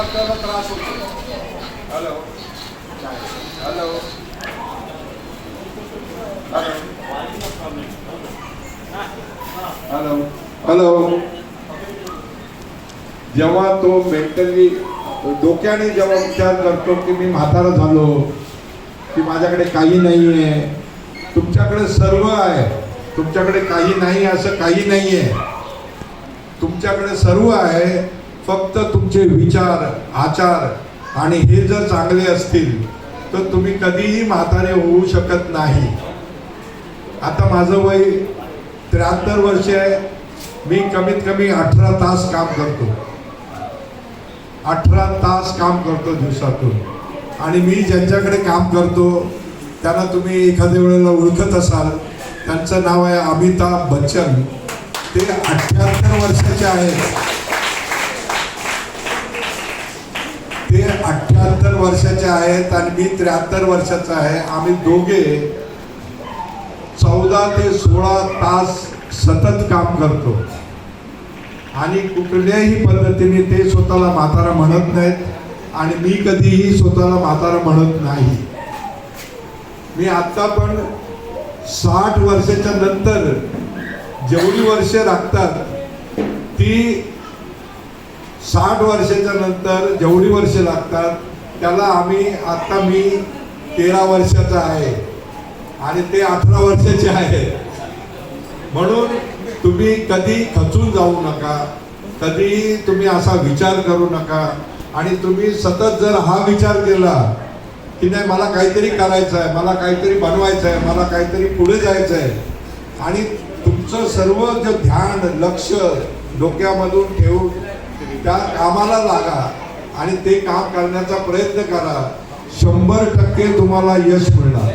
वाजताना त्रास होतो. Hello hello hello hello. जेव्हा तो मेंटली डोक्याने जेव्हा विचार करतो की मी म्हातारा झालो, की माझ्याकडे काही नाही आहे, तुमच्याकडे सर्व आहे, तुमच्याकडे काही नाही असं काही नाही आहे, तुमच्याकडे सर्व आहे, फक्त तुमचे विचार आचार आणि हे जर चांगले असतील तर तुम्ही कधीही म्हातारे होऊ शकत नाही. आता माझं वय 73 वर्ष आहे. मी कमीत कमी 18 तास काम करतो, 18 तास काम करतो दिवसातून. आणि मी ज्यांच्याकडे काम करतो त्यांना तुम्ही एखाद्या वेळेला ओळखत असाल. त्यांचं नाव आहे अमिताभ बच्चन. ते 78 वर्षाचे आहेत. ते 78 वर्षाचे आहेत आणि मी 73 वर्षाचा आहे. आम्ही दोघे 14 ते 16 तास सतत काम करतो आणि कुठल्याही पद्धतीने ते स्वतःला म्हातारा म्हणत नाहीत आणि मी कधीही स्वतःला म्हातारा म्हणत नाही. मी आता पण 60 वर्षाच्या नंतर जेवढी वर्ष लागतात ती 60 वर्षाच्या नंतर जेवढी वर्ष लागतात त्याला आता मी 13 वर्षाचा आहे आणि ते 18 वर्षाचे आहेत. म्हणून तुम्ही कधी खचून जाऊ नका, कधीही तुम्ही असा विचार करू नका. आणि तुम्ही सतत जर हा विचार केला की नाही मला काहीतरी करायचं आहे, मला काहीतरी बनवायचं आहे, मला काहीतरी पुढे जायचं आहे, आणि तुमचं सर्व जे ध्यान लक्ष डोक्यामधून ठेवून त्या कामाला लागा आणि ते काम करण्याचा प्रयत्न करा, 100% तुम्हाला यश मिळणार.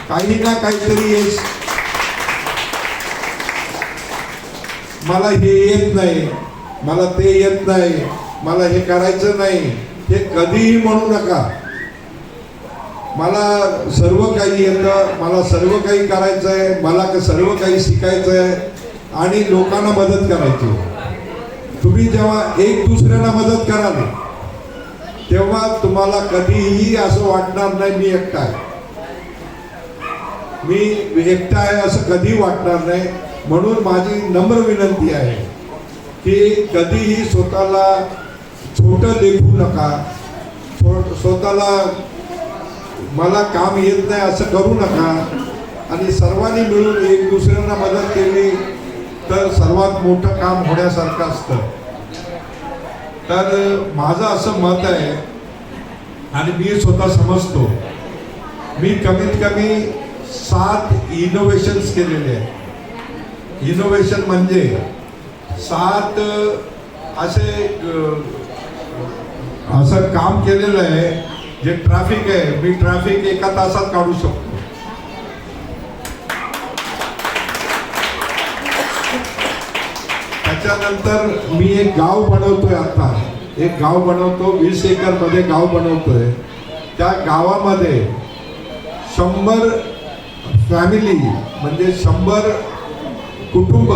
काही ना काहीतरी यश. मला हे येत नाही, मला ते येत नाही, मला हे करायचं नाही, हे कधीही म्हणू नका. मला सर्व काही येतं, मला सर्व काही करायचं आहे, मला सर्व काही शिकायचं आहे आणि लोकांना मदत करायची. तुम्ही जेव्हा एक दुसऱ्यांना मदत कराल तेव्हा तुम्हाला कधीही असं वाटणार नाही मी एकटा आहे, मी एकटा आहे असं कधी वाटणार नाही. म्हणून माझी नम्र विनंती आहे की कधीही स्वतःला छोटं लेखू नका, स्वतःला मला काम येत नाही असं करू नका. आणि सर्वांनी मिळून एक दुसऱ्यांना मदत केली तर सर्वात मोठं काम होण्यासारखं असतं. तर माझं असं मत आहे आणि मी स्वतः समजतो. मी कमीत कमी 7 इनोव्हेशन्स केलेले आहेत. इनोव्हेशन म्हणजे 7 असं काम केलेलं आहे. जे ट्रॅफिक आहे, मी ट्रॅफिक 1 तासात काढू शकतो. त्याच्यानंतर मी एक गाव बनवतोय, आता एक गाव बनवतो, 20 एकर मध्ये गाव बनवतोय. त्या गावामध्ये 100 फॅमिली म्हणजे 100 कुटुंब,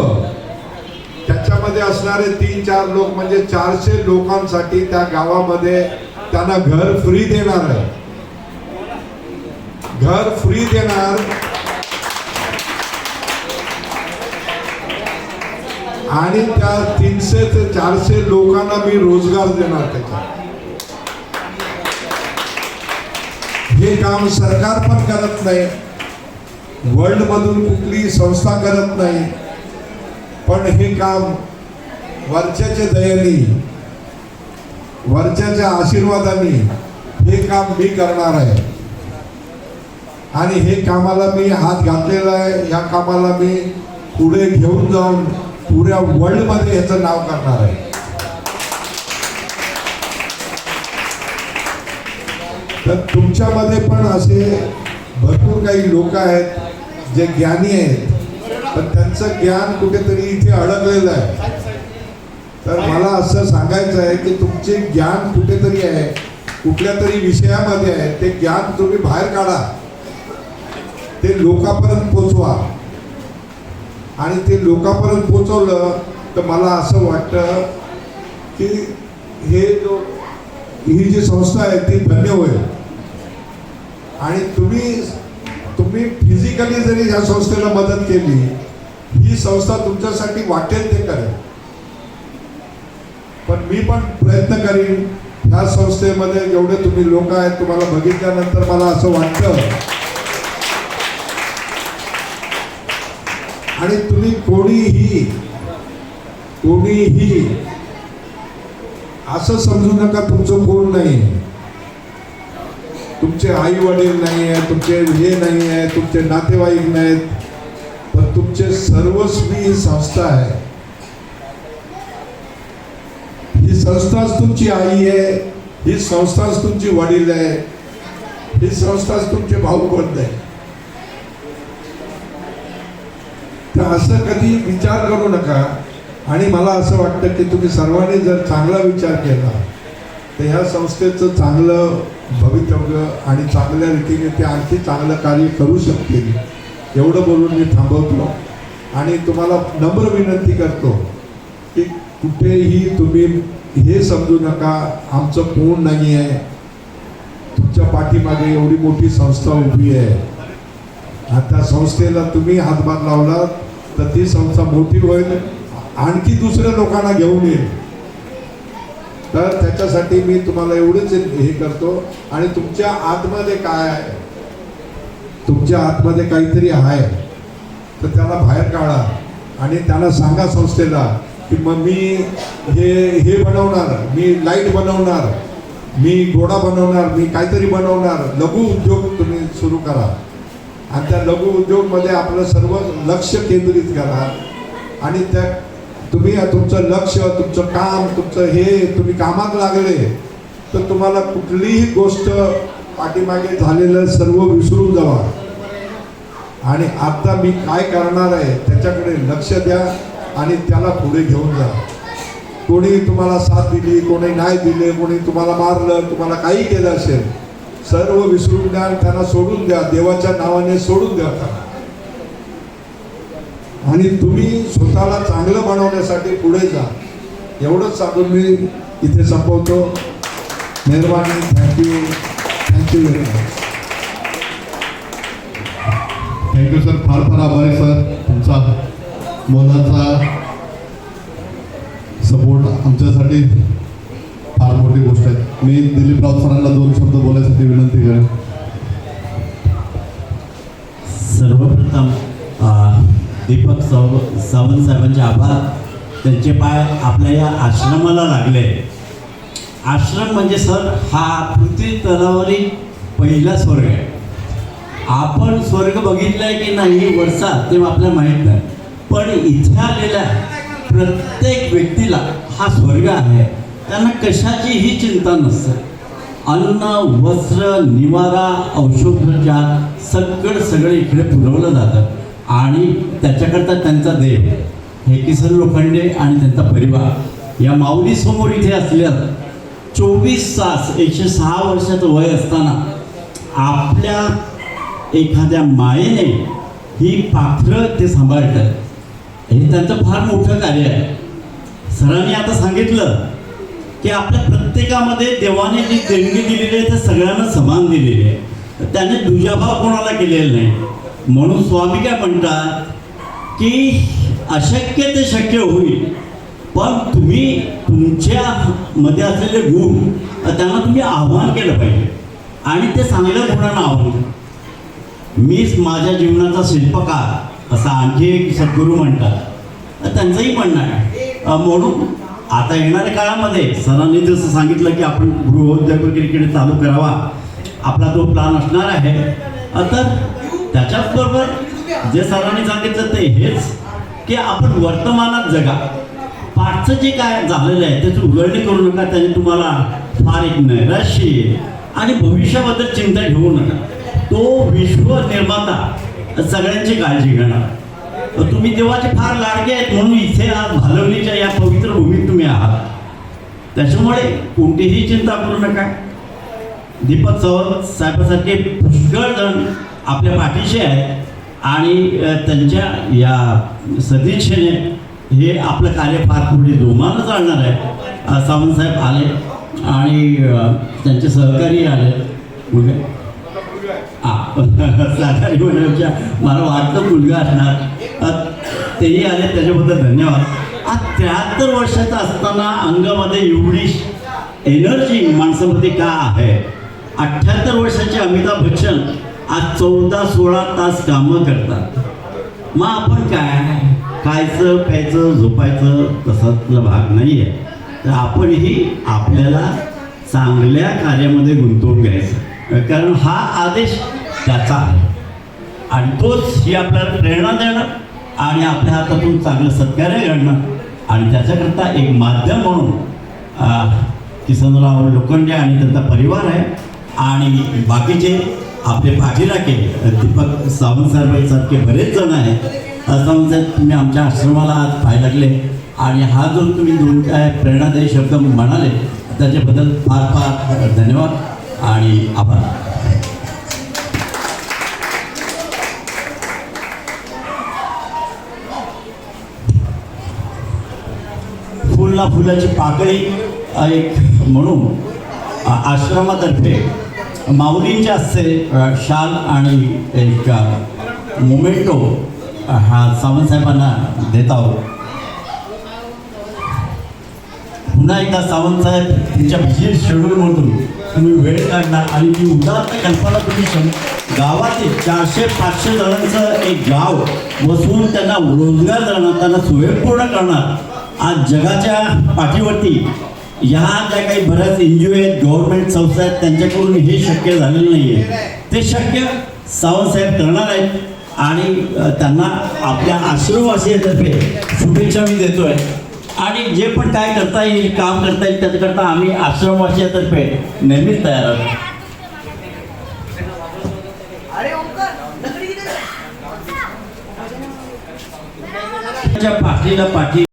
त्याच्यामध्ये असणारे 3-4 लोक म्हणजे 400 लोकांसाठी त्या गावामध्ये त्यांना घर फ्री देणार आहे. घर फ्री देणार आणि त्या 300 ते 400 लोकांना मी रोजगार देणार. त्याच्या हे काम सरकार पण करत नाही, वर्ल्ड मधून कुठली संस्था करत नाही, पण हे काम वरच्याच्या दयेने, वरच्याच्या आशीर्वादाने हे काम मी करणार आहे. आणि हे कामाला मी हात घातलेला आहे. या कामाला मी पुढे घेऊन जाऊन पुऱ्या वर्ल्ड मध्ये ह्याचं नाव करणार आहे. तर तुमच्यामध्ये पण असे भरपूर काही लोक आहेत जे ज्ञानी आहेत, पण त्यांचं ज्ञान कुठेतरी इथे अडकलेलं आहे. तर मला असं सांगायचं आहे की तुमचे ज्ञान कुठेतरी आहे, कुठल्या तरी विषयामध्ये आहे. ते ज्ञान तुम्ही बाहेर काढा, ते लोकांपर्यंत पोचवा. आणि ते लोकांपर्यंत पोचवलं तर मला असं वाटतं की हे जो ही जी संस्था आहे ती धन्य होईल. आणि तुम्ही फिजिकली जरी या संस्थेला मदत केली, ही संस्था तुमच्यासाठी वाटेल ते करेल. पण मी पण प्रयत्न करीन ह्या संस्थेमध्ये जेवढे तुम्ही लोक आहेत, तुम्हाला बघितल्यानंतर मला असं वाटतं, आणि तुम्ही कोणीही असं समजू नका तुमचं कोण नाही, तुमचे आई वडील नाही आहे, तुमचे हे नाही आहे, तुमचे नातेवाईक नाहीत, पण तुमचे सर्वस्वी ही संस्था आहे. ही संस्थाच तुमची आई आहे, ही संस्थाच तुमची वडील आहे, ही संस्थाच तुमचे भाऊ बंद आहे. तर असं कधी विचार करू नका. आणि मला असं वाटतं की तुम्ही सर्वांनी जर चांगला विचार केला तर ह्या संस्थेचं चांगलं भवितव्य आणि चांगल्या रीतीने ते आणखी चांगलं कार्य करू शकतील. एवढं बोलून मी थांबवतो आणि तुम्हाला नम्र विनंती करतो की कुठेही तुम्ही हे समजू नका आमचं कोण नाही आहे, तुमच्या पाठीमागे एवढी मोठी संस्था उभी आहे. आता संस्थेला तुम्ही हातभार लावला तर ती संस्था मोठी होईल, आणखी दुसऱ्या लोकांना घेऊन येईल. तर त्याच्यासाठी मी तुम्हाला एवढंच हे करतो. आणि तुमच्या आतमध्ये काय आहे, तुमच्या आतमध्ये काहीतरी आहे तर त्याला बाहेर काढा आणि त्यांना सांगा संस्थेला की मग मी हे बनवणार, मी लाईट बनवणार, मी घोडा बनवणार, मी काहीतरी बनवणार. लघु उद्योग तुम्ही सुरू करा आणि त्या लघु उद्योगमध्ये आपलं सर्व लक्ष केंद्रित करा. आणि त्या तुम्ही तुमचं लक्ष, तुमचं काम, तुमचं हे तुम्ही कामात लागले तर तुम्हाला कुठलीही गोष्ट पाठीमागे झालेलं सर्व विसरून जावा आणि आता मी काय करणार आहे त्याच्याकडे लक्ष द्या आणि त्याला पुढे घेऊन जा. कोणी तुम्हाला साथ दिली, कोणी नाही दिले, कोणी तुम्हाला मारलं, तुम्हाला काही केलं असेल, सर्व विसरून द्या आणि त्यांना सोडून द्या. देवाच्या नावाने सोडून द्या आणि तुम्ही स्वतःला चांगलं बनवण्यासाठी पुढे जा. एवढंच सांगून मी इथे संपवतो. मेहरबानी. Thank you very much. Thank you sir. फार फार आभारी सर. तुमचा मोलाचा सपोर्ट आमच्यासाठी फार मोठी गोष्ट आहे. मी दिलीपराव सरांना 2 शब्द बोलायसाठी विनंती करेन. सर्वप्रथम दीपक सावंत साहेबांचे आभार. त्यांचे पाय आपल्या या आश्रमाला लागले. आश्रम म्हणजे सर हा पृथ्वी तलावरील पहिला स्वर्ग आहे. आपण स्वर्ग बघितलाय की नाही वर्षात ते आपल्याला माहीत नाही, पण इथे आलेल्या प्रत्येक व्यक्तीला हा स्वर्ग आहे. त्यांना कशाचीही चिंता नसते. अन्न, वस्त्र, निवारा, औषधोपचार सगळं इकडे पुरवलं जातं. आणि त्याच्याकरता त्यांचा देव हे किसन लोखंडे आणि त्यांचा परिवार या माऊलीसमोर इथे असल्या 24 तास 106 वर्षाचं वय असताना आपल्या एखाद्या मायेने ही पाखरं ते सांभाळतात. हे त्यांचं फार मोठं कार्य आहे. सरांनी आता सांगितलं की आपल्या प्रत्येकामध्ये देवाने जी देणगी दिलेली आहे ते सगळ्यांना समान दिलेली आहे. त्याने दुजाभाव कोणाला केलेला नाही. म्हणून स्वामी काय म्हणतात की अशक्य ते शक्य होईल, पण तुम्ही तुमच्या मध्ये असलेले गुण त्यांना तुम्ही आव्हान केलं पाहिजे आणि ते चांगल्या गुणांना आव्हान. मीच माझ्या जीवनाचा शिल्पकार असा आणखी एक सद्गुरू म्हणतात. त्यांचंही म्हणणं आहे. म्हणून आता येणाऱ्या काळामध्ये सरांनी जसं सांगितलं की आपण गृहोद्योग वगैरे चालू करावा, आपला तो प्लॅन असणार आहे. तर त्याच्याचबरोबर जे सरांनी सांगितलं ते हेच की आपण वर्तमानात जगा. पाठचं जे काय झालेलं आहे त्याची उजळणी करू नका. त्याने तुम्हाला फार एक नैराश्य येईल आणि भविष्याबद्दल चिंता घेऊ नका. तो विश्व निर्माता सगळ्यांची काळजी घेणार. तुम्ही देवाचे फार लाडके आहेत म्हणून इथे आज भालवलीच्या या पवित्र भूमीत तुम्ही आहात. त्याच्यामुळे कोणतीही चिंता करू नका. दीपक साहेबांसारखे पुष्कळ जण आपल्या पाठीशी आहेत आणि त्यांच्या या सदिच्छेने हे आपलं कार्य फार पुढे जोमानं चालणार आहे. सावंतसाहेब आले आणि त्यांचे सहकारी आले. मुलगा सहकारी म्हणण्यापेक्षा मला वाटतं मुलगा असणार. तेही आले, त्याच्याबद्दल धन्यवाद. आज 73 वर्षाचा असताना अंगामध्ये एवढी एनर्जी माणसामध्ये का आहे? 78 वर्षाचे अमिताभ बच्चन आज 14-16 तास कामं करतात. मग आपण काय खायचं प्यायचं झोपायचं तसातला भाग नाही आहे. तर आपणही आपल्याला चांगल्या कार्यामध्ये गुंतवून घ्यायचं, कारण हा आदेश त्याचा आहे आणि तोच ही आपल्याला प्रेरणा देणं आणि आपल्या हातातून चांगलं सत्कार्य घडणं. आणि त्याच्याकरता एक माध्यम म्हणून किसनराव लोखंडे आणि त्यांचा परिवार आहे आणि बाकीचे आपले पाठीराखे दीपक सावंतसाहेबांसारखे बरेच जण आहेत. सावंतसाहेब, तुम्ही आमच्या आश्रमाला आज पाहायला लागले आणि हा जो तुम्ही दोन काय प्रेरणादायी शब्द म्हणाले त्याच्याबद्दल फार फार धन्यवाद आणि आभार. फुलला फुलाची पाकळी एक म्हणून आश्रमातर्फे माऊलींच्या हस्ते शाल आणि एक मोमेंटो हा सावंतसाहेबांना देत आहोत. पुन्हा एकदा सावंतसाहेब, तुमच्या बिझी शेड्यूलमधून तुम्ही वेळ काढला आणि ती उदात्त कल्पना तुम्ही गावातील 400-500 जणांचं एक गाव बसवून त्यांना रोजगार देणार, त्यांना स्वयंपूर्ण करणार. आज जगाच्या पाठीवरती ह्या ज्या काही बऱ्याच NGO आहेत, गव्हर्नमेंट संस्था आहेत, त्यांच्याकडून हे शक्य झालेलं नाही आहे. ते शक्य सावंतसाहेब करणार आहेत आणि त्यांना आपल्या आश्रमवासियांतर्फे शुभेच्छा मी देतो आहे. आणि जे पण काय करता येईल, काम करता येईल, त्याच्याकरता आम्ही आश्रमवासियांतर्फे नेहमीच तयार आहोत. पाठीला पाठी